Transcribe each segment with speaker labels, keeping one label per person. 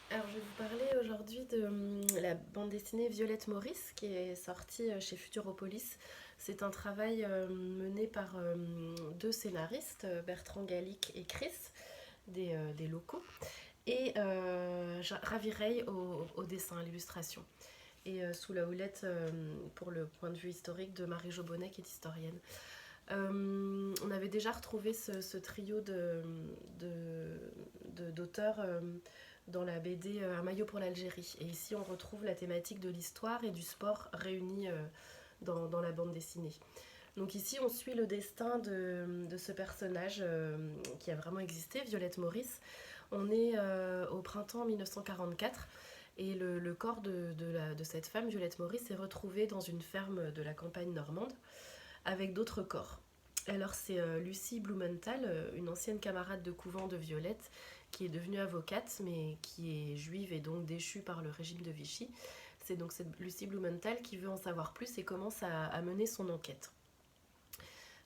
Speaker 1: Alors, je vais vous parler aujourd'hui de la bande dessinée Violette Maurice qui est sortie chez Futuropolis. C'est un travail mené par deux scénaristes, Bertrand Gallic et Chris, des locaux, et Ravi Rey au dessin, à l'illustration. Et sous la houlette, pour le point de vue historique, de Marie Jobonnet, qui est historienne. On avait déjà retrouvé ce trio d'auteurs dans la BD Un maillot pour l'Algérie. Et ici, on retrouve la thématique de l'histoire et du sport réunis dans la bande dessinée. Donc ici, on suit le destin de ce personnage qui a vraiment existé, Violette Maurice. On est au printemps 1944 et le corps de cette femme, Violette Maurice, est retrouvé dans une ferme de la campagne normande avec d'autres corps. Alors c'est Lucie Blumenthal, une ancienne camarade de couvent de Violette, qui est devenue avocate, mais qui est juive et donc déchue par le régime de Vichy. C'est donc cette Lucie Blumenthal qui veut en savoir plus et commence à mener son enquête.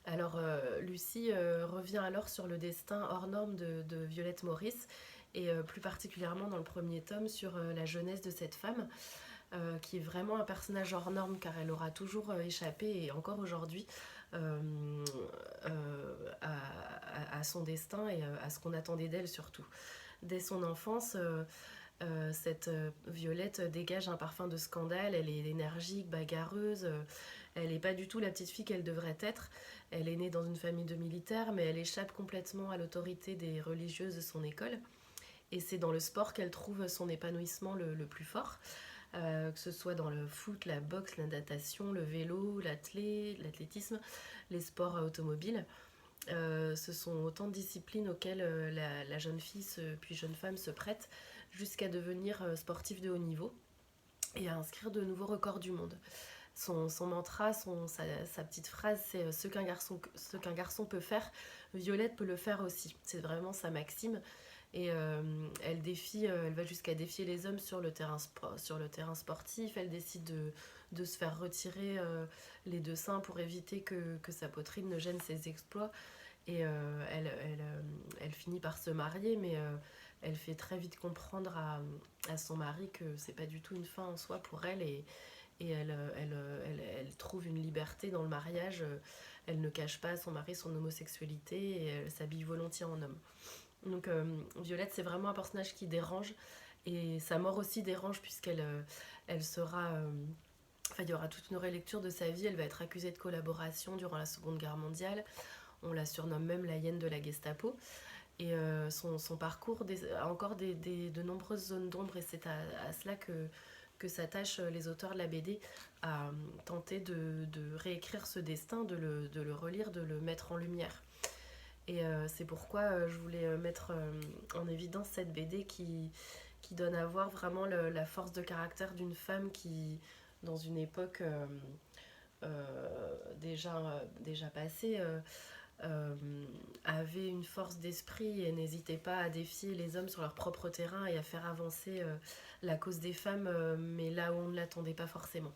Speaker 1: Alors Lucie revient alors sur le destin hors norme de Violette Maurice, et plus particulièrement dans le premier tome sur la jeunesse de cette femme, qui est vraiment un personnage hors norme car elle aura toujours échappé, et encore aujourd'hui, euh, à son destin et à ce qu'on attendait d'elle surtout. Dès son enfance, cette Violette dégage un parfum de scandale, elle est énergique, bagarreuse, elle n'est pas du tout la petite fille qu'elle devrait être. Elle est née dans une famille de militaires, mais elle échappe complètement à l'autorité des religieuses de son école. Et c'est dans le sport qu'elle trouve son épanouissement le plus fort, que ce soit dans le foot, la boxe, la natation, le vélo, l'athlétisme, les sports automobiles. Ce sont autant de disciplines auxquelles la jeune fille, puis jeune femme se prête jusqu'à devenir sportive de haut niveau et à inscrire de nouveaux records du monde. Son mantra, sa petite phrase, c'est ce qu'un garçon peut faire, Violette peut le faire aussi. C'est vraiment sa maxime. Et elle va jusqu'à défier les hommes sur le terrain sportif. Elle décide de se faire retirer les deux seins pour éviter que sa poitrine ne gêne ses exploits. Et elle finit par se marier, mais elle fait très vite comprendre à son mari que c'est pas du tout une fin en soi pour elle, et elle trouve une liberté dans le mariage. Elle ne cache pas à son mari son homosexualité et elle s'habille volontiers en homme. Donc Violette, c'est vraiment un personnage qui dérange, et sa mort aussi dérange puisqu'elle elle sera enfin, il y aura toute une relecture de sa vie. Elle va être accusée de collaboration durant la Seconde Guerre mondiale. On la surnomme même la hyène de la Gestapo. Et son parcours a encore de nombreuses zones d'ombre, et c'est à cela que s'attachent les auteurs de la BD, à tenter de réécrire ce destin, de le relire, de le mettre en lumière. Et c'est pourquoi je voulais mettre en évidence cette BD qui donne à voir vraiment la force de caractère d'une femme qui, dans une époque déjà passée, euh, avait une force d'esprit et n'hésitait pas à défier les hommes sur leur propre terrain et à faire avancer la cause des femmes, mais là où on ne l'attendait pas forcément.